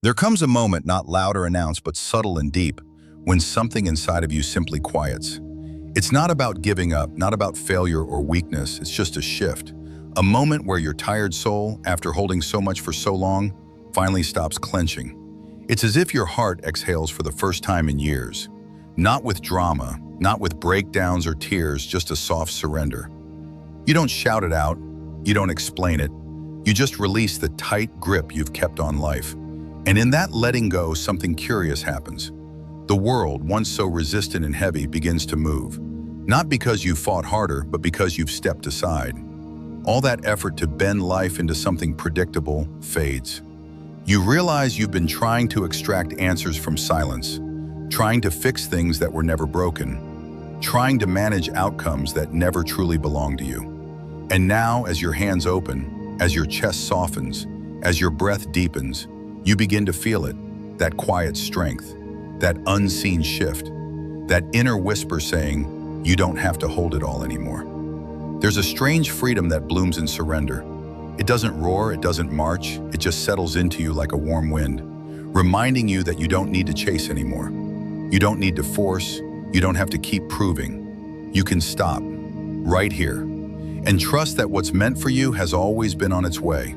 There comes a moment, not loud or announced, but subtle and deep, when something inside of you simply quiets. It's not about giving up, not about failure or weakness, it's just a shift. A moment where your tired soul, after holding so much for so long, finally stops clenching. It's as if your heart exhales for the first time in years. Not with drama, not with breakdowns or tears, just a soft surrender. You don't shout it out, you don't explain it, you just release the tight grip you've kept on life. And in that letting go, something curious happens. The world, once so resistant and heavy, begins to move. Not because you fought harder, but because you've stepped aside. All that effort to bend life into something predictable fades. You realize you've been trying to extract answers from silence, trying to fix things that were never broken, trying to manage outcomes that never truly belonged to you. And now, as your hands open, as your chest softens, as your breath deepens, you begin to feel it, that quiet strength, that unseen shift, that inner whisper saying, you don't have to hold it all anymore. There's a strange freedom that blooms in surrender. It doesn't roar, it doesn't march, it just settles into you like a warm wind, reminding you that you don't need to chase anymore. You don't need to force, you don't have to keep proving. You can stop, right here, and trust that what's meant for you has always been on its way.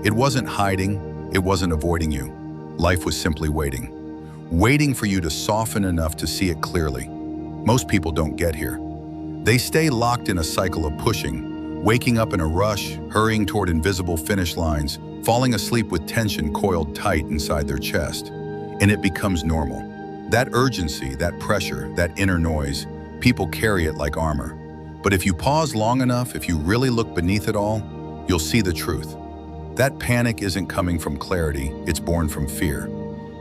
It wasn't hiding, it wasn't avoiding you. Life was simply waiting for you to soften enough to see it clearly. Most people don't get here. They stay locked in a cycle of pushing, waking up in a rush, hurrying toward invisible finish lines, falling asleep with tension coiled tight inside their chest. And it becomes normal. That urgency, that pressure, that inner noise, people carry it like armor. But if you pause long enough, if you really look beneath it all, you'll see the truth. That panic isn't coming from clarity, it's born from fear.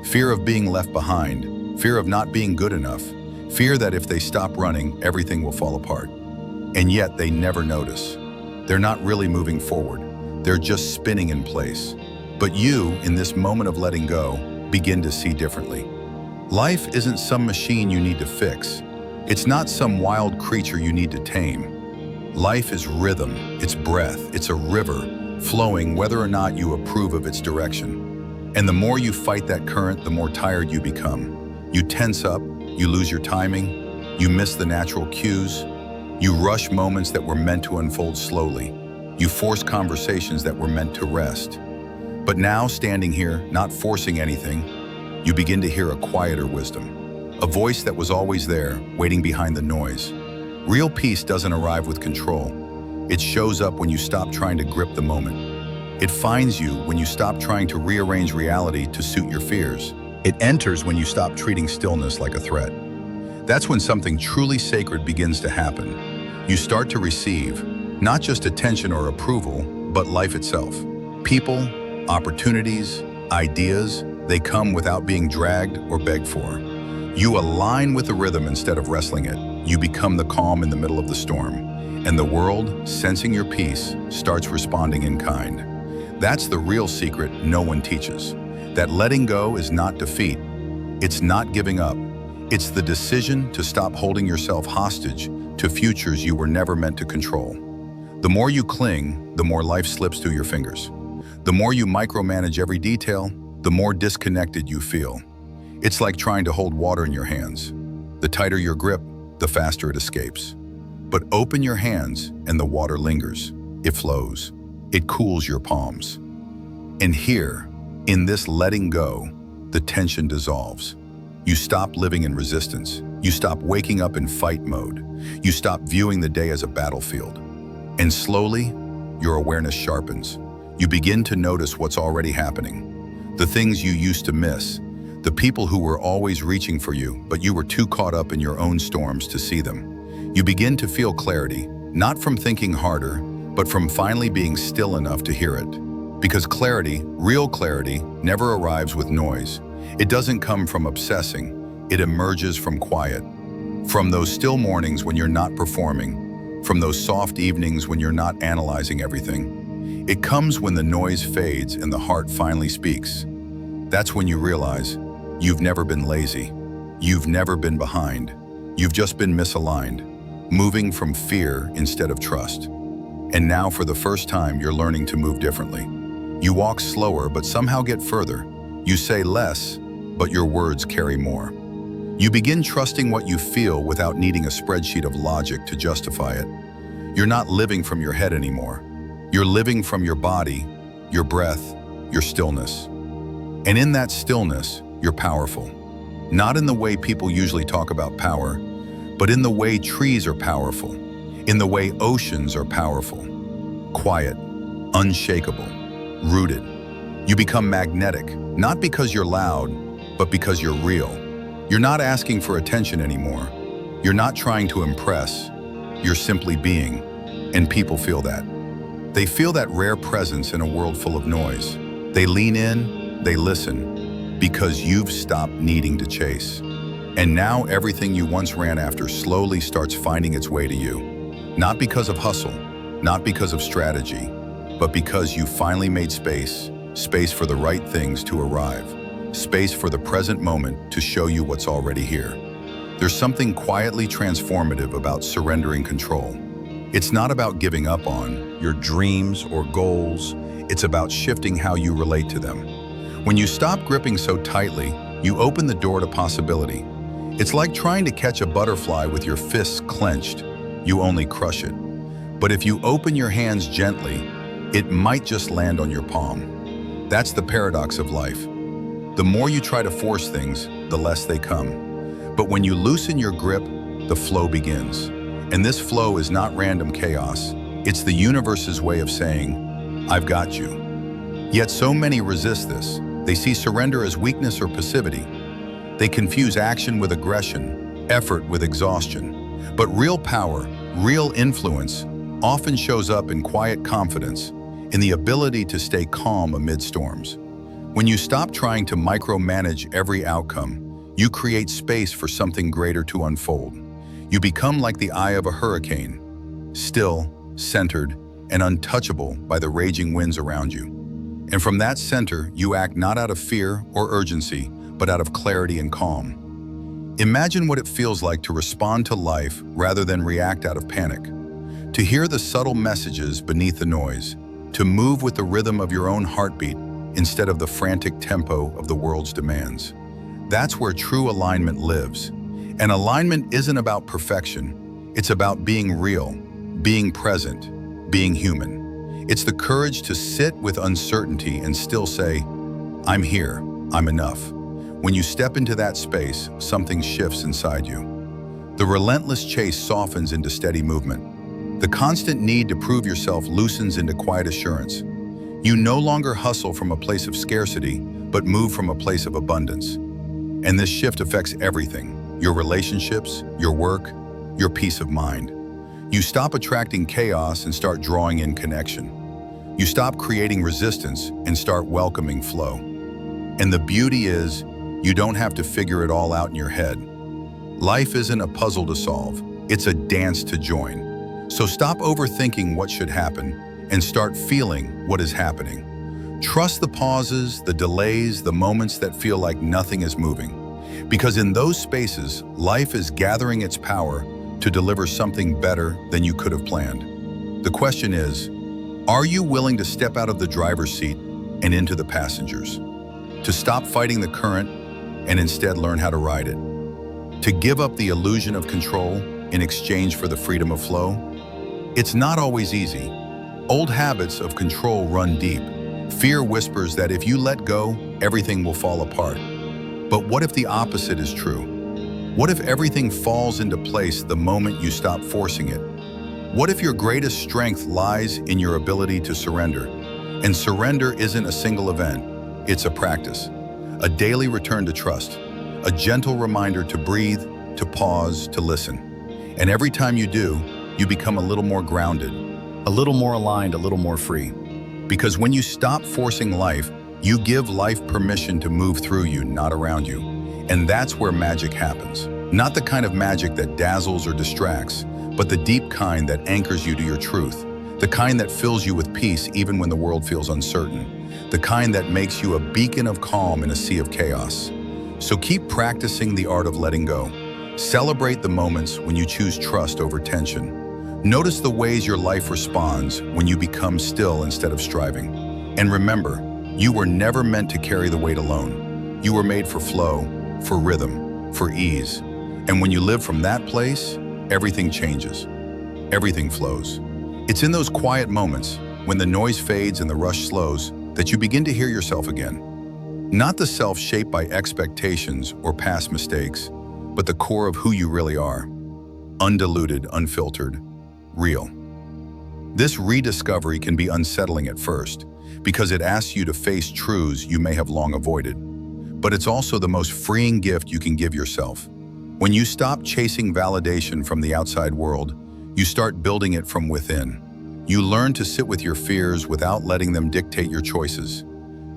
Fear of being left behind, fear of not being good enough, fear that if they stop running, everything will fall apart. And yet they never notice. They're not really moving forward, they're just spinning in place. But you, in this moment of letting go, begin to see differently. Life isn't some machine you need to fix. It's not some wild creature you need to tame. Life is rhythm, it's breath, it's a river, flowing whether or not you approve of its direction. And the more you fight that current, the more tired you become. You tense up, you lose your timing, you miss the natural cues, you rush moments that were meant to unfold slowly, you force conversations that were meant to rest. But now, standing here, not forcing anything, you begin to hear a quieter wisdom, a voice that was always there, waiting behind the noise. Real peace doesn't arrive with control. It shows up when you stop trying to grip the moment. It finds you when you stop trying to rearrange reality to suit your fears. It enters when you stop treating stillness like a threat. That's when something truly sacred begins to happen. You start to receive, not just attention or approval, but life itself. People, opportunities, ideas, they come without being dragged or begged for. You align with the rhythm instead of wrestling it. You become the calm in the middle of the storm. And the world, sensing your peace, starts responding in kind. That's the real secret no one teaches. That letting go is not defeat. It's not giving up. It's the decision to stop holding yourself hostage to futures you were never meant to control. The more you cling, the more life slips through your fingers. The more you micromanage every detail, the more disconnected you feel. It's like trying to hold water in your hands. The tighter your grip, the faster it escapes. But open your hands and the water lingers. It flows. It cools your palms. And here, in this letting go, the tension dissolves. You stop living in resistance. You stop waking up in fight mode. You stop viewing the day as a battlefield. And slowly, your awareness sharpens. You begin to notice what's already happening. The things you used to miss. The people who were always reaching for you, but you were too caught up in your own storms to see them. You begin to feel clarity, not from thinking harder, but from finally being still enough to hear it. Because clarity, real clarity, never arrives with noise. It doesn't come from obsessing, it emerges from quiet. From those still mornings when you're not performing, from those soft evenings when you're not analyzing everything. It comes when the noise fades and the heart finally speaks. That's when you realize you've never been lazy, you've never been behind, you've just been misaligned. Moving from fear instead of trust. And now for the first time, you're learning to move differently. You walk slower, but somehow get further. You say less, but your words carry more. You begin trusting what you feel without needing a spreadsheet of logic to justify it. You're not living from your head anymore. You're living from your body, your breath, your stillness. And in that stillness, you're powerful. Not in the way people usually talk about power, but in the way trees are powerful, in the way oceans are powerful. Quiet, unshakable, rooted. You become magnetic, not because you're loud, but because you're real. You're not asking for attention anymore. You're not trying to impress. You're simply being, and people feel that. They feel that rare presence in a world full of noise. They lean in, they listen, because you've stopped needing to chase. And now everything you once ran after slowly starts finding its way to you. Not because of hustle, not because of strategy, but because you finally made space for the right things to arrive, space for the present moment to show you what's already here. There's something quietly transformative about surrendering control. It's not about giving up on your dreams or goals. It's about shifting how you relate to them. When you stop gripping so tightly, you open the door to possibility. It's like trying to catch a butterfly with your fists clenched. You only crush it. But if you open your hands gently, it might just land on your palm. That's the paradox of life. The more you try to force things, the less they come. But when you loosen your grip, the flow begins. And this flow is not random chaos. It's the universe's way of saying, I've got you. Yet so many resist this. They see surrender as weakness or passivity. They confuse action with aggression, effort with exhaustion. But real power, real influence, often shows up in quiet confidence, in the ability to stay calm amid storms. When you stop trying to micromanage every outcome, you create space for something greater to unfold. You become like the eye of a hurricane, still, centered, and untouchable by the raging winds around you. And from that center, you act not out of fear or urgency, but out of clarity and calm. Imagine what it feels like to respond to life rather than react out of panic. To hear the subtle messages beneath the noise, to move with the rhythm of your own heartbeat instead of the frantic tempo of the world's demands. That's where true alignment lives. And alignment isn't about perfection. It's about being real, being present, being human. It's the courage to sit with uncertainty and still say, I'm here, I'm enough. When you step into that space, something shifts inside you. The relentless chase softens into steady movement. The constant need to prove yourself loosens into quiet assurance. You no longer hustle from a place of scarcity, but move from a place of abundance. And this shift affects everything. Your relationships, your work, your peace of mind. You stop attracting chaos and start drawing in connection. You stop creating resistance and start welcoming flow. And the beauty is, you don't have to figure it all out in your head. Life isn't a puzzle to solve, it's a dance to join. So stop overthinking what should happen and start feeling what is happening. Trust the pauses, the delays, the moments that feel like nothing is moving. Because in those spaces, life is gathering its power to deliver something better than you could have planned. The question is, are you willing to step out of the driver's seat and into the passengers? To stop fighting the current and instead learn how to ride it? To give up the illusion of control in exchange for the freedom of flow? It's not always easy. Old habits of control run deep. Fear whispers that if you let go, everything will fall apart. But what if the opposite is true? What if everything falls into place the moment you stop forcing it? What if your greatest strength lies in your ability to surrender? And surrender isn't a single event, it's a practice. A daily return to trust. A gentle reminder to breathe, to pause, to listen. And every time you do, you become a little more grounded, a little more aligned, a little more free. Because when you stop forcing life, you give life permission to move through you, not around you. And that's where magic happens. Not the kind of magic that dazzles or distracts, but the deep kind that anchors you to your truth. The kind that fills you with peace even when the world feels uncertain. The kind that makes you a beacon of calm in a sea of chaos. So keep practicing the art of letting go. Celebrate the moments when you choose trust over tension. Notice the ways your life responds when you become still instead of striving. And remember, You were never meant to carry the weight alone. You were made for flow, for rhythm, for ease. And when you live from that place, everything changes. Everything flows. It's in those quiet moments, when the noise fades and the rush slows, that you begin to hear yourself again. Not the self shaped by expectations or past mistakes, but the core of who you really are. Undiluted, unfiltered, real. This rediscovery can be unsettling at first, because it asks you to face truths you may have long avoided. But it's also the most freeing gift you can give yourself. When you stop chasing validation from the outside world, you start building it from within. You learn to sit with your fears without letting them dictate your choices.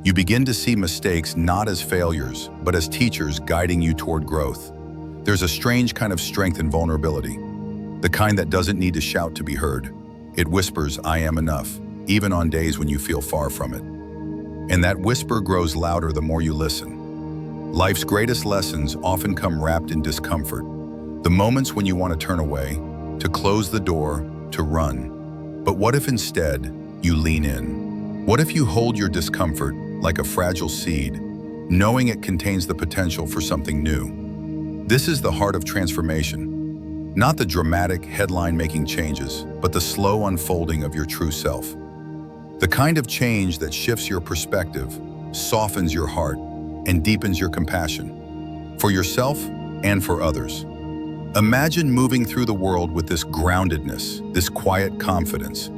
You begin to see mistakes not as failures, but as teachers guiding you toward growth. There's a strange kind of strength in vulnerability, the kind that doesn't need to shout to be heard. It whispers, "I am enough," even on days when you feel far from it. And that whisper grows louder the more you listen. Life's greatest lessons often come wrapped in discomfort. The moments when you want to turn away, to close the door, to run. But what if instead you lean in? What if you hold your discomfort like a fragile seed, knowing it contains the potential for something new? This is the heart of transformation. Not the dramatic, headline-making changes, but the slow unfolding of your true self. The kind of change that shifts your perspective, softens your heart, and deepens your compassion, for yourself and for others. Imagine moving through the world with this groundedness, this quiet confidence,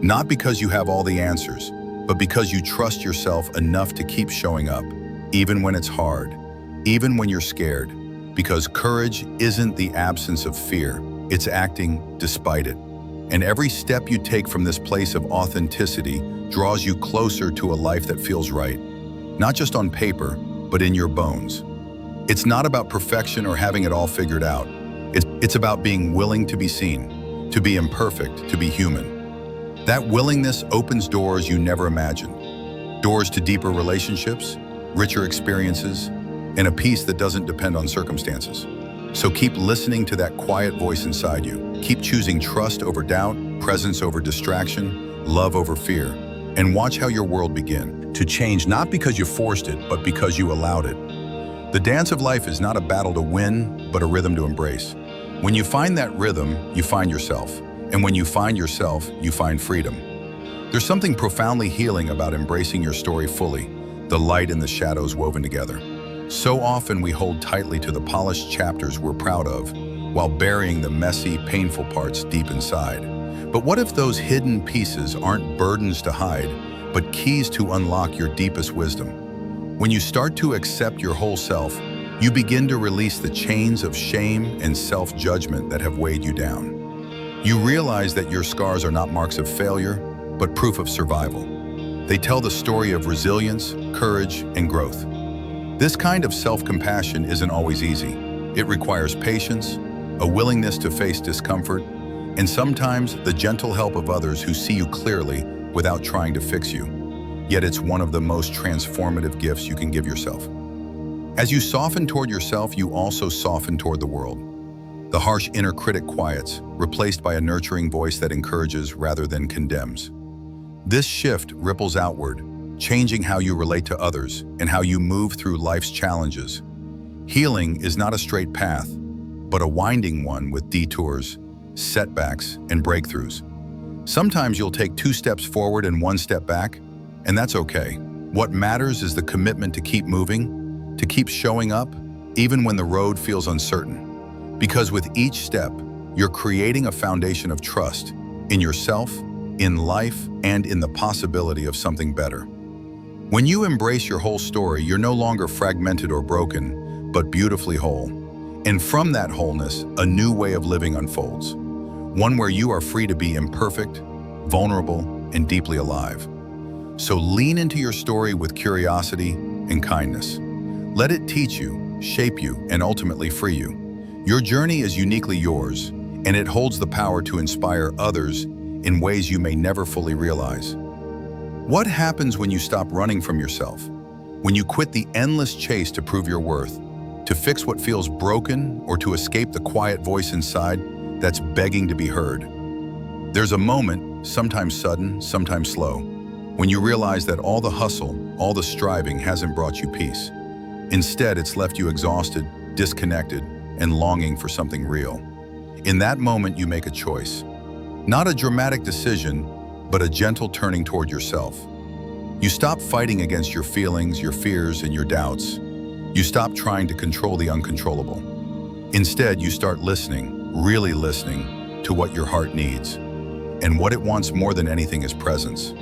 not because you have all the answers, but because you trust yourself enough to keep showing up, even when it's hard, even when you're scared, because courage isn't the absence of fear, it's acting despite it. And every step you take from this place of authenticity draws you closer to a life that feels right, not just on paper, but in your bones. It's not about perfection or having it all figured out. It's about being willing to be seen, to be imperfect, to be human. That willingness opens doors you never imagined. Doors to deeper relationships, richer experiences, and a peace that doesn't depend on circumstances. So keep listening to that quiet voice inside you. Keep choosing trust over doubt, presence over distraction, love over fear, and watch how your world begin to change, not because you forced it, but because you allowed it. The dance of life is not a battle to win, but a rhythm to embrace. When you find that rhythm, you find yourself. And when you find yourself, you find freedom. There's something profoundly healing about embracing your story fully, the light and the shadows woven together. So often we hold tightly to the polished chapters we're proud of, while burying the messy, painful parts deep inside. But what if those hidden pieces aren't burdens to hide, but keys to unlock your deepest wisdom? When you start to accept your whole self, you begin to release the chains of shame and self-judgment that have weighed you down. You realize that your scars are not marks of failure, but proof of survival. They tell the story of resilience, courage, and growth. This kind of self-compassion isn't always easy. It requires patience, a willingness to face discomfort, and sometimes the gentle help of others who see you clearly without trying to fix you. Yet it's one of the most transformative gifts you can give yourself. As you soften toward yourself, you also soften toward the world. The harsh inner critic quiets, replaced by a nurturing voice that encourages rather than condemns. This shift ripples outward, changing how you relate to others and how you move through life's challenges. Healing is not a straight path, but a winding one with detours, setbacks, and breakthroughs. Sometimes you'll take 2 steps forward and 1 step back, and that's okay. What matters is the commitment to keep moving, to keep showing up, even when the road feels uncertain. Because with each step, you're creating a foundation of trust in yourself, in life, and in the possibility of something better. When you embrace your whole story, you're no longer fragmented or broken, but beautifully whole. And from that wholeness, a new way of living unfolds. One where you are free to be imperfect, vulnerable, and deeply alive. So lean into your story with curiosity and kindness. Let it teach you, shape you, and ultimately free you. Your journey is uniquely yours, and it holds the power to inspire others in ways you may never fully realize. What happens when you stop running from yourself? When you quit the endless chase to prove your worth, to fix what feels broken, or to escape the quiet voice inside that's begging to be heard? There's a moment, sometimes sudden, sometimes slow, when you realize that all the hustle, all the striving hasn't brought you peace. Instead, it's left you exhausted, disconnected, and longing for something real. In that moment, you make a choice. Not a dramatic decision, but a gentle turning toward yourself. You stop fighting against your feelings, your fears, and your doubts. You stop trying to control the uncontrollable. Instead, you start listening, really listening, to what your heart needs. And what it wants more than anything is presence.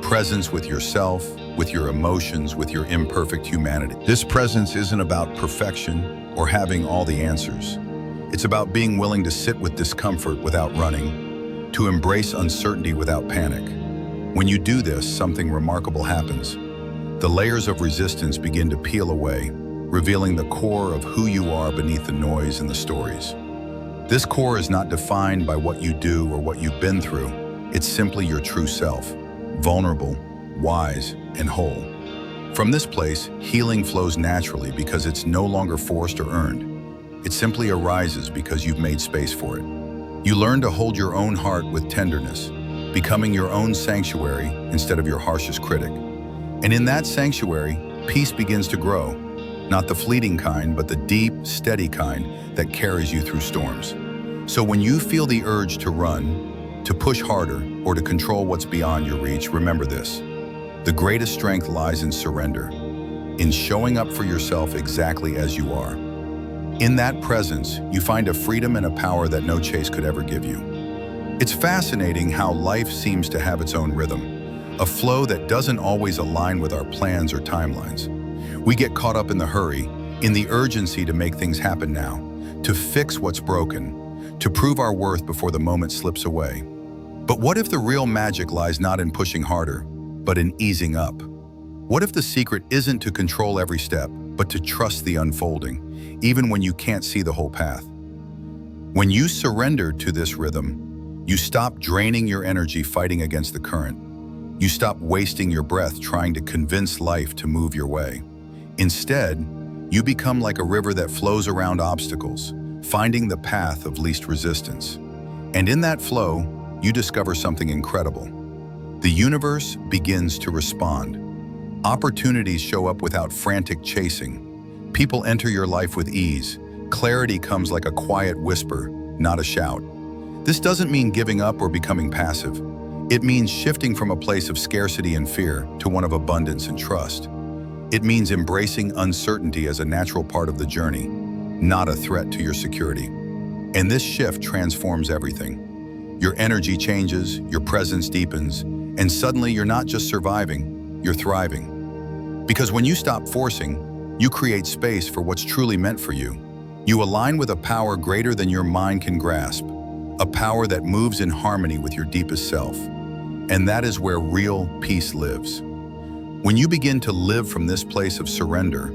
Presence with yourself, with your emotions, with your imperfect humanity. This presence isn't about perfection or having all the answers. It's about being willing to sit with discomfort without running, to embrace uncertainty without panic. When you do this, something remarkable happens. The layers of resistance begin to peel away, revealing the core of who you are beneath the noise and the stories. This core is not defined by what you do or what you've been through. It's simply your true self, vulnerable, wise, and whole. From this place, healing flows naturally because it's no longer forced or earned. It simply arises because you've made space for it. You learn to hold your own heart with tenderness, becoming your own sanctuary instead of your harshest critic. And in that sanctuary, peace begins to grow. Not the fleeting kind, but the deep, steady kind that carries you through storms. So when you feel the urge to run, to push harder, or to control what's beyond your reach, remember this. The greatest strength lies in surrender, in showing up for yourself exactly as you are. In that presence, you find a freedom and a power that no chase could ever give you. It's fascinating how life seems to have its own rhythm, a flow that doesn't always align with our plans or timelines. We get caught up in the hurry, in the urgency to make things happen now, to fix what's broken, to prove our worth before the moment slips away. But what if the real magic lies not in pushing harder, but in easing up? What if the secret isn't to control every step, but to trust the unfolding, even when you can't see the whole path? When you surrender to this rhythm, you stop draining your energy fighting against the current. You stop wasting your breath trying to convince life to move your way. Instead, you become like a river that flows around obstacles, finding the path of least resistance. And in that flow, you discover something incredible. The universe begins to respond. Opportunities show up without frantic chasing. People enter your life with ease. Clarity comes like a quiet whisper, not a shout. This doesn't mean giving up or becoming passive. It means shifting from a place of scarcity and fear to one of abundance and trust. It means embracing uncertainty as a natural part of the journey, not a threat to your security. And this shift transforms everything. Your energy changes, your presence deepens, and suddenly you're not just surviving, you're thriving. Because when you stop forcing, you create space for what's truly meant for you. You align with a power greater than your mind can grasp, a power that moves in harmony with your deepest self. And that is where real peace lives. When you begin to live from this place of surrender,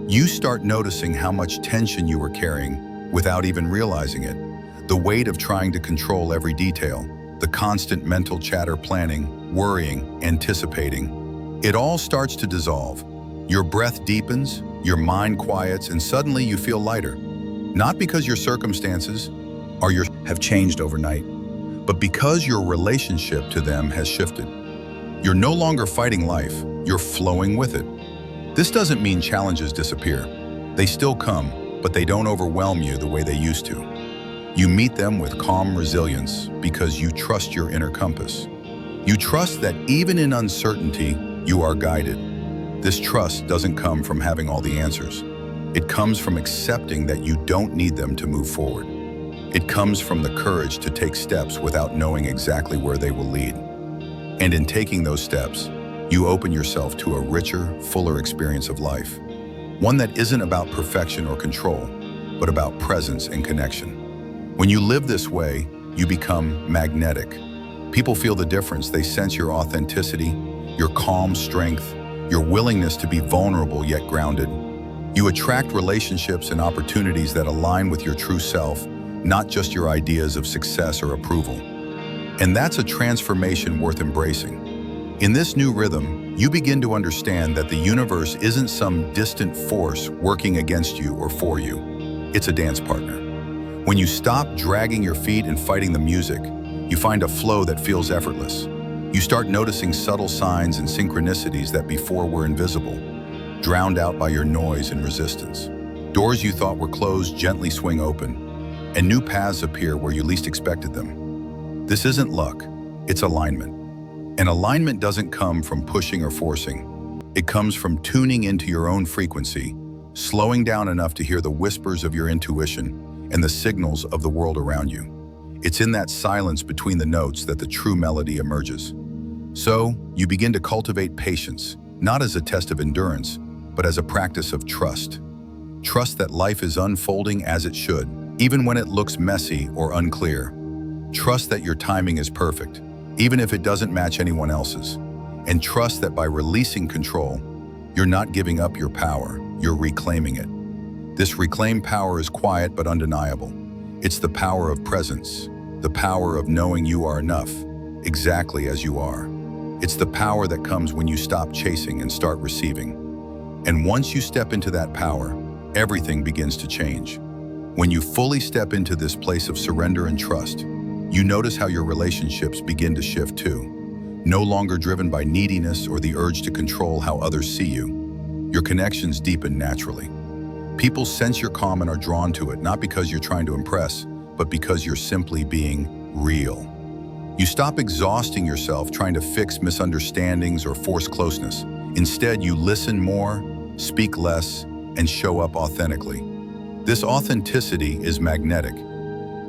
you start noticing how much tension you were carrying without even realizing it. The weight of trying to control every detail, the constant mental chatter planning, worrying, anticipating. It all starts to dissolve. Your breath deepens, your mind quiets, and suddenly you feel lighter. Not because your circumstances have changed overnight, but because your relationship to them has shifted. You're no longer fighting life, you're flowing with it. This doesn't mean challenges disappear. They still come, but they don't overwhelm you the way they used to. You meet them with calm resilience because you trust your inner compass. You trust that even in uncertainty, you are guided. This trust doesn't come from having all the answers. It comes from accepting that you don't need them to move forward. It comes from the courage to take steps without knowing exactly where they will lead. And in taking those steps, you open yourself to a richer, fuller experience of life. One that isn't about perfection or control, but about presence and connection. When you live this way, you become magnetic. People feel the difference. They sense your authenticity, your calm strength, your willingness to be vulnerable yet grounded. You attract relationships and opportunities that align with your true self, not just your ideas of success or approval. And that's a transformation worth embracing. In this new rhythm, you begin to understand that the universe isn't some distant force working against you or for you. It's a dance partner. When you stop dragging your feet and fighting the music, you find a flow that feels effortless. You start noticing subtle signs and synchronicities that before were invisible, drowned out by your noise and resistance. Doors you thought were closed gently swing open, and new paths appear where you least expected them. This isn't luck, it's alignment. And alignment doesn't come from pushing or forcing. It comes from tuning into your own frequency, slowing down enough to hear the whispers of your intuition and the signals of the world around you. It's in that silence between the notes that the true melody emerges. So, you begin to cultivate patience, not as a test of endurance, but as a practice of trust. Trust that life is unfolding as it should, even when it looks messy or unclear. Trust that your timing is perfect, even if it doesn't match anyone else's. And trust that by releasing control, you're not giving up your power, you're reclaiming it. This reclaimed power is quiet but undeniable. It's the power of presence, the power of knowing you are enough, exactly as you are. It's the power that comes when you stop chasing and start receiving. And once you step into that power, everything begins to change. When you fully step into this place of surrender and trust, you notice how your relationships begin to shift too. No longer driven by neediness or the urge to control how others see you. Your connections deepen naturally. People sense your calm and are drawn to it, not because you're trying to impress, but because you're simply being real. You stop exhausting yourself trying to fix misunderstandings or force closeness. Instead, you listen more, speak less, and show up authentically. This authenticity is magnetic.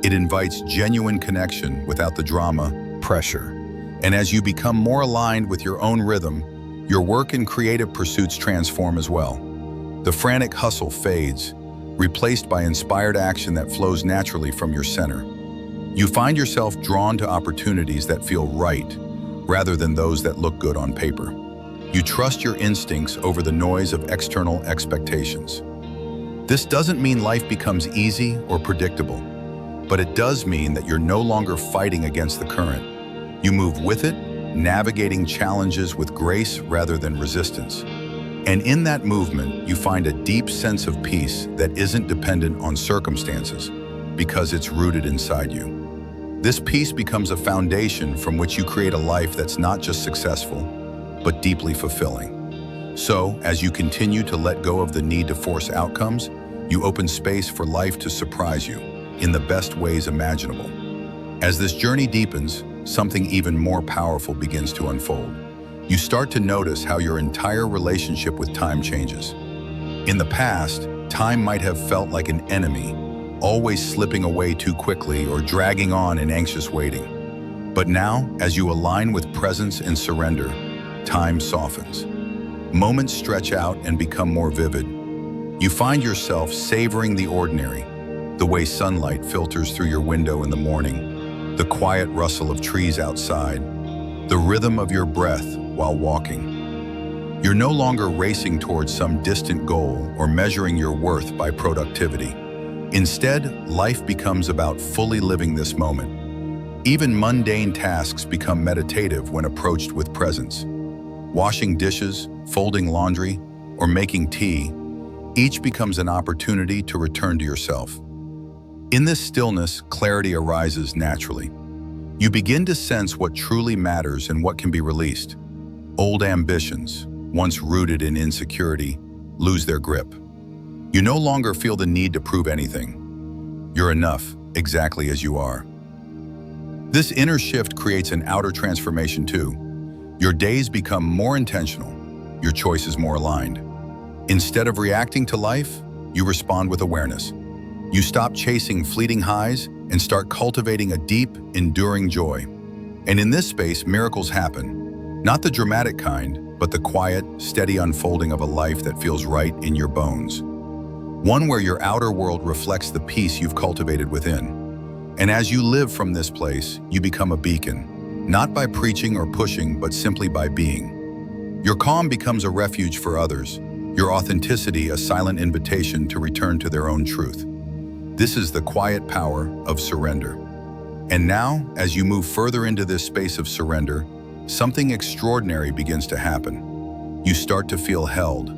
It invites genuine connection without the drama, pressure. And as you become more aligned with your own rhythm, your work and creative pursuits transform as well. The frantic hustle fades, replaced by inspired action that flows naturally from your center. You find yourself drawn to opportunities that feel right, rather than those that look good on paper. You trust your instincts over the noise of external expectations. This doesn't mean life becomes easy or predictable, but it does mean that you're no longer fighting against the current. You move with it, navigating challenges with grace rather than resistance. And in that movement, you find a deep sense of peace that isn't dependent on circumstances, because it's rooted inside you. This peace becomes a foundation from which you create a life that's not just successful, but deeply fulfilling. So, as you continue to let go of the need to force outcomes, you open space for life to surprise you in the best ways imaginable. As this journey deepens, something even more powerful begins to unfold. You start to notice how your entire relationship with time changes. In the past, time might have felt like an enemy, always slipping away too quickly or dragging on in anxious waiting. But now, as you align with presence and surrender, time softens. Moments stretch out and become more vivid. You find yourself savoring the ordinary, the way sunlight filters through your window in the morning, the quiet rustle of trees outside, the rhythm of your breath while walking. You're no longer racing towards some distant goal or measuring your worth by productivity. Instead, life becomes about fully living this moment. Even mundane tasks become meditative when approached with presence. Washing dishes, folding laundry, or making tea, each becomes an opportunity to return to yourself. In this stillness, clarity arises naturally. You begin to sense what truly matters and what can be released. Old ambitions, once rooted in insecurity, lose their grip. You no longer feel the need to prove anything. You're enough, exactly as you are. This inner shift creates an outer transformation too. Your days become more intentional, your choices more aligned. Instead of reacting to life, you respond with awareness. You stop chasing fleeting highs and start cultivating a deep, enduring joy. And in this space, miracles happen. Not the dramatic kind, but the quiet, steady unfolding of a life that feels right in your bones. One where your outer world reflects the peace you've cultivated within. And as you live from this place, you become a beacon, not by preaching or pushing, but simply by being. Your calm becomes a refuge for others, your authenticity a silent invitation to return to their own truth. This is the quiet power of surrender. And now, as you move further into this space of surrender, something extraordinary begins to happen. You start to feel held,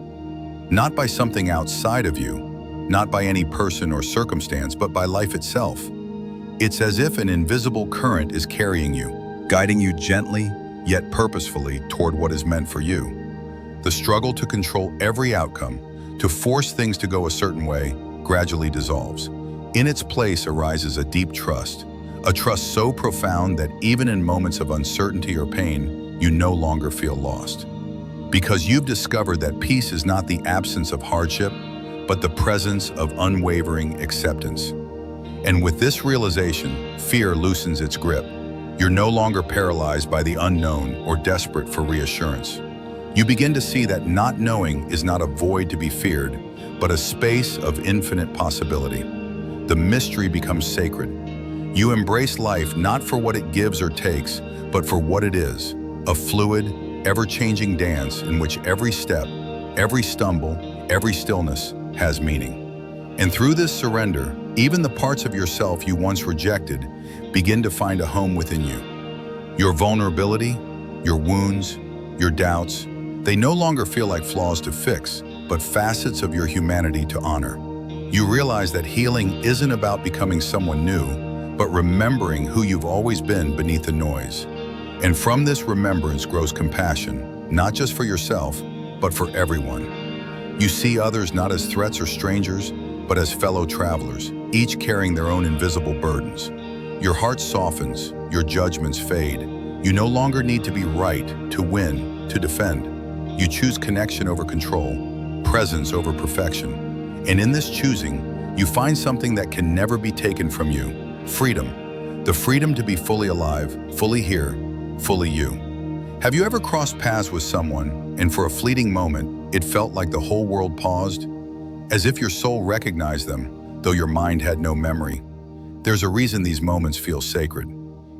not by something outside of you, not by any person or circumstance, but by life itself. It's as if an invisible current is carrying you, guiding you gently, yet purposefully toward what is meant for you. The struggle to control every outcome, to force things to go a certain way, gradually dissolves. In its place arises a deep trust, a trust so profound that even in moments of uncertainty or pain, you no longer feel lost. Because you've discovered that peace is not the absence of hardship, but the presence of unwavering acceptance. And with this realization, fear loosens its grip. You're no longer paralyzed by the unknown or desperate for reassurance. You begin to see that not knowing is not a void to be feared, but a space of infinite possibility. The mystery becomes sacred. You embrace life not for what it gives or takes, but for what it is, a fluid, ever-changing dance in which every step, every stumble, every stillness has meaning. And through this surrender, even the parts of yourself you once rejected begin to find a home within you. Your vulnerability, your wounds, your doubts, they no longer feel like flaws to fix, but facets of your humanity to honor. You realize that healing isn't about becoming someone new, but remembering who you've always been beneath the noise. And from this remembrance grows compassion, not just for yourself, but for everyone. You see others not as threats or strangers, but as fellow travelers, each carrying their own invisible burdens. Your heart softens, your judgments fade. You no longer need to be right, to win, to defend. You choose connection over control, presence over perfection. And in this choosing, you find something that can never be taken from you: freedom. The freedom to be fully alive, fully here, fully you. Have you ever crossed paths with someone, and for a fleeting moment, it felt like the whole world paused? As if your soul recognized them, though your mind had no memory. There's a reason these moments feel sacred.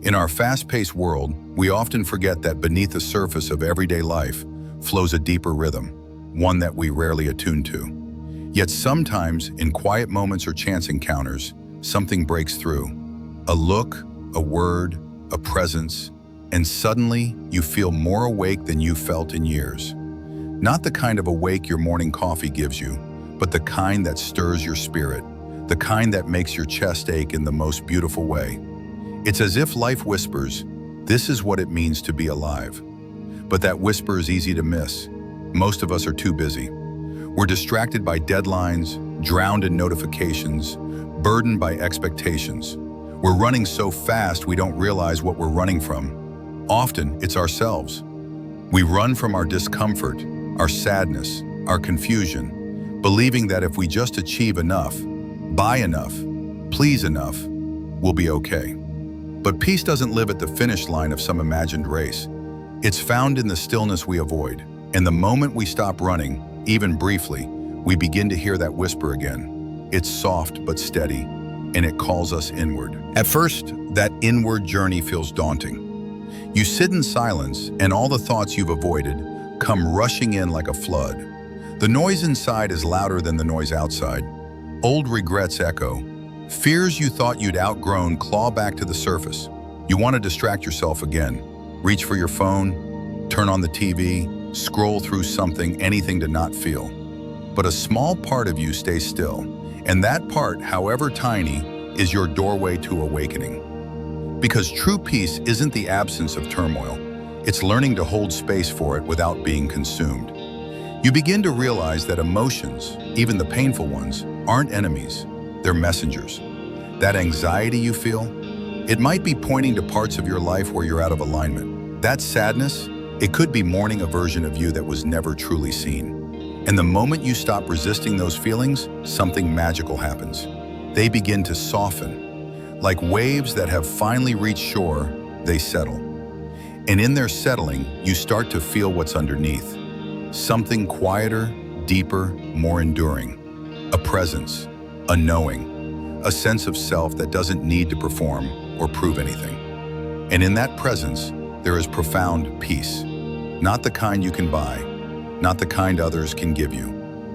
In our fast-paced world, we often forget that beneath the surface of everyday life flows a deeper rhythm, one that we rarely attune to. Yet sometimes, in quiet moments or chance encounters, something breaks through. A look, a word, a presence, and suddenly you feel more awake than you felt in years. Not the kind of awake your morning coffee gives you, but the kind that stirs your spirit, the kind that makes your chest ache in the most beautiful way. It's as if life whispers, "This is what it means to be alive." But that whisper is easy to miss. Most of us are too busy. We're distracted by deadlines, drowned in notifications, burdened by expectations. We're running so fast we don't realize what we're running from. Often, it's ourselves. We run from our discomfort, our sadness, our confusion, believing that if we just achieve enough, buy enough, please enough, we'll be okay. But peace doesn't live at the finish line of some imagined race. It's found in the stillness we avoid. And the moment we stop running, even briefly, we begin to hear that whisper again. It's soft but steady, and it calls us inward. At first, that inward journey feels daunting. You sit in silence, and all the thoughts you've avoided come rushing in like a flood. The noise inside is louder than the noise outside. Old regrets echo. Fears you thought you'd outgrown claw back to the surface. You want to distract yourself again. Reach for your phone, turn on the TV, scroll through something, anything to not feel. But a small part of you stays still, and that part, however tiny, is your doorway to awakening. Because true peace isn't the absence of turmoil. It's learning to hold space for it without being consumed. You begin to realize that emotions, even the painful ones, aren't enemies. They're messengers. That anxiety you feel, it might be pointing to parts of your life where you're out of alignment. That sadness, it could be mourning a version of you that was never truly seen. And the moment you stop resisting those feelings, something magical happens. They begin to soften. Like waves that have finally reached shore, they settle. And in their settling, you start to feel what's underneath. Something quieter, deeper, more enduring. A presence, a knowing, a sense of self that doesn't need to perform or prove anything. And in that presence, there is profound peace. Not the kind you can buy, not the kind others can give you,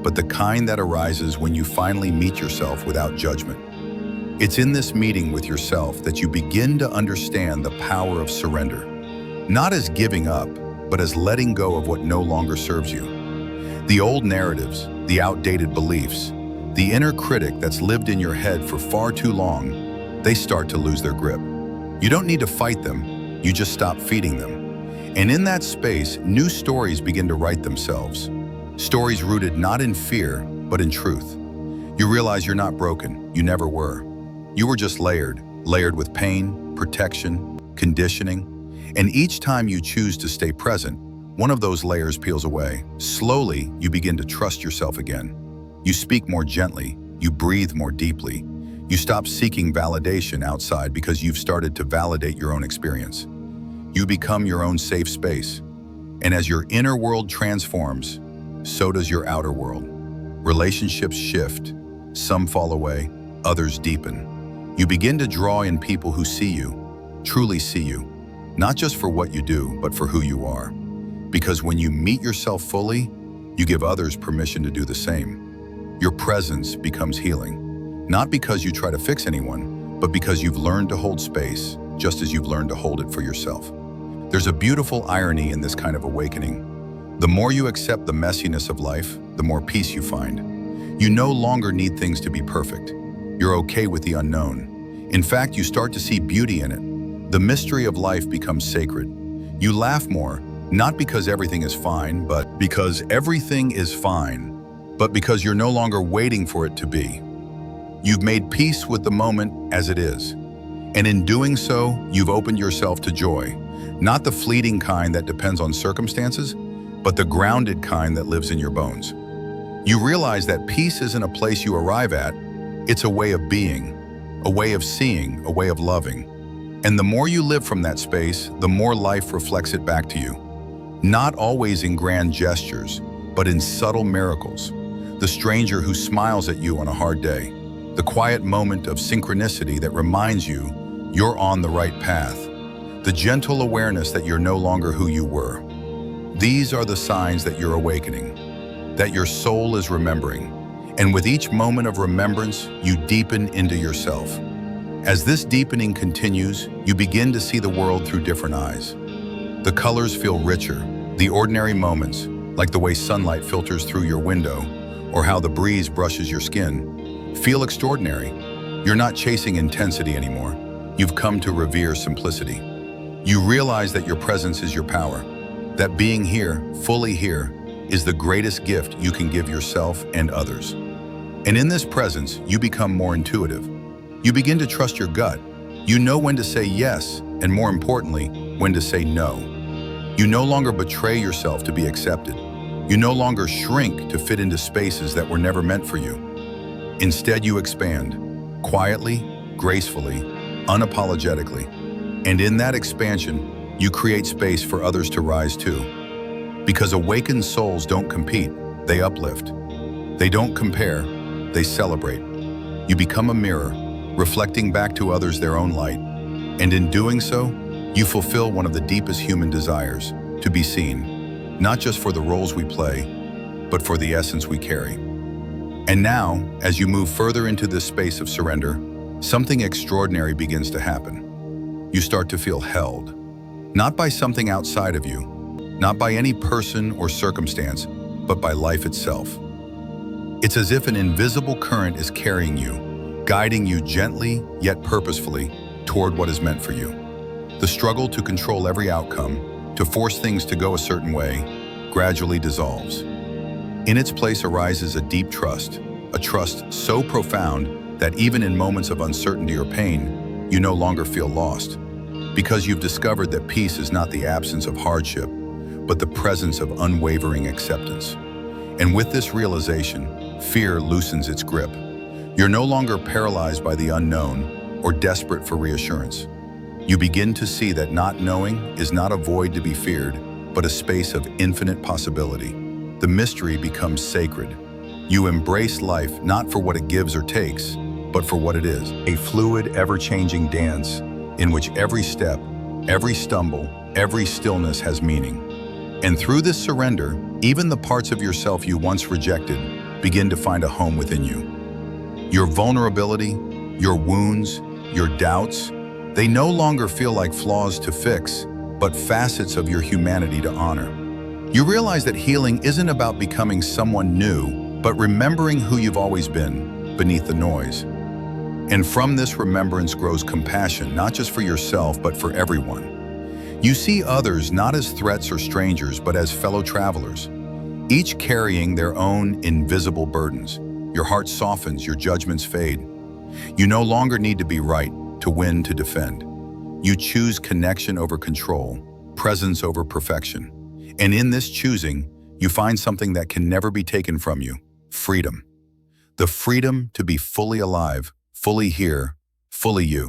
but the kind that arises when you finally meet yourself without judgment. It's in this meeting with yourself that you begin to understand the power of surrender. Not as giving up, but as letting go of what no longer serves you. The old narratives, the outdated beliefs, the inner critic that's lived in your head for far too long, they start to lose their grip. You don't need to fight them, you just stop feeding them. And in that space, new stories begin to write themselves. Stories rooted not in fear, but in truth. You realize you're not broken. You never were. You were just layered with pain, protection, conditioning. And each time you choose to stay present, one of those layers peels away. Slowly, you begin to trust yourself again. You speak more gently. You breathe more deeply. You stop seeking validation outside because you've started to validate your own experience. You become your own safe space. And as your inner world transforms, so does your outer world. Relationships shift. Some fall away, others deepen. You begin to draw in people who see you, truly see you, not just for what you do, but for who you are. Because when you meet yourself fully, you give others permission to do the same. Your presence becomes healing, not because you try to fix anyone, but because you've learned to hold space, just as you've learned to hold it for yourself. There's a beautiful irony in this kind of awakening. The more you accept the messiness of life, the more peace you find. You no longer need things to be perfect. You're okay with the unknown. In fact, you start to see beauty in it. The mystery of life becomes sacred. You laugh more, not because everything is fine, but because everything is fine, but because you're no longer waiting for it to be. You've made peace with the moment as it is. And in doing so, you've opened yourself to joy, not the fleeting kind that depends on circumstances, but the grounded kind that lives in your bones. You realize that peace isn't a place you arrive at, it's a way of being, a way of seeing, a way of loving. And the more you live from that space, the more life reflects it back to you. Not always in grand gestures, but in subtle miracles. The stranger who smiles at you on a hard day. The quiet moment of synchronicity that reminds you you're on the right path. The gentle awareness that you're no longer who you were. These are the signs that you're awakening, that your soul is remembering. And with each moment of remembrance, you deepen into yourself. As this deepening continues, you begin to see the world through different eyes. The colors feel richer. The ordinary moments, like the way sunlight filters through your window, or how the breeze brushes your skin, feel extraordinary. You're not chasing intensity anymore. You've come to revere simplicity. You realize that your presence is your power, that being here, fully here, is the greatest gift you can give yourself and others. And in this presence, you become more intuitive. You begin to trust your gut. You know when to say yes, and more importantly, when to say no. You no longer betray yourself to be accepted. You no longer shrink to fit into spaces that were never meant for you. Instead, you expand, quietly, gracefully, unapologetically. And in that expansion, you create space for others to rise too. Because awakened souls don't compete, they uplift. They don't compare, they celebrate. You become a mirror, reflecting back to others their own light. And in doing so, you fulfill one of the deepest human desires, to be seen, not just for the roles we play, but for the essence we carry. And now, as you move further into this space of surrender, something extraordinary begins to happen. You start to feel held, not by something outside of you, not by any person or circumstance, but by life itself. It's as if an invisible current is carrying you, guiding you gently yet purposefully toward what is meant for you. The struggle to control every outcome, to force things to go a certain way, gradually dissolves. In its place arises a deep trust, a trust so profound that even in moments of uncertainty or pain, you no longer feel lost, because you've discovered that peace is not the absence of hardship, but the presence of unwavering acceptance. And with this realization, fear loosens its grip. You're no longer paralyzed by the unknown or desperate for reassurance. You begin to see that not knowing is not a void to be feared, but a space of infinite possibility. The mystery becomes sacred. You embrace life not for what it gives or takes, but for what it is, a fluid, ever-changing dance in which every step, every stumble, every stillness has meaning. And through this surrender, even the parts of yourself you once rejected begin to find a home within you. Your vulnerability, your wounds, your doubts, they no longer feel like flaws to fix, but facets of your humanity to honor. You realize that healing isn't about becoming someone new, but remembering who you've always been beneath the noise. And from this remembrance grows compassion, not just for yourself, but for everyone. You see others not as threats or strangers, but as fellow travelers, each carrying their own invisible burdens. Your heart softens, your judgments fade. You no longer need to be right, to win, to defend. You choose connection over control, presence over perfection. And in this choosing, you find something that can never be taken from you: freedom. The freedom to be fully alive, fully here, fully you.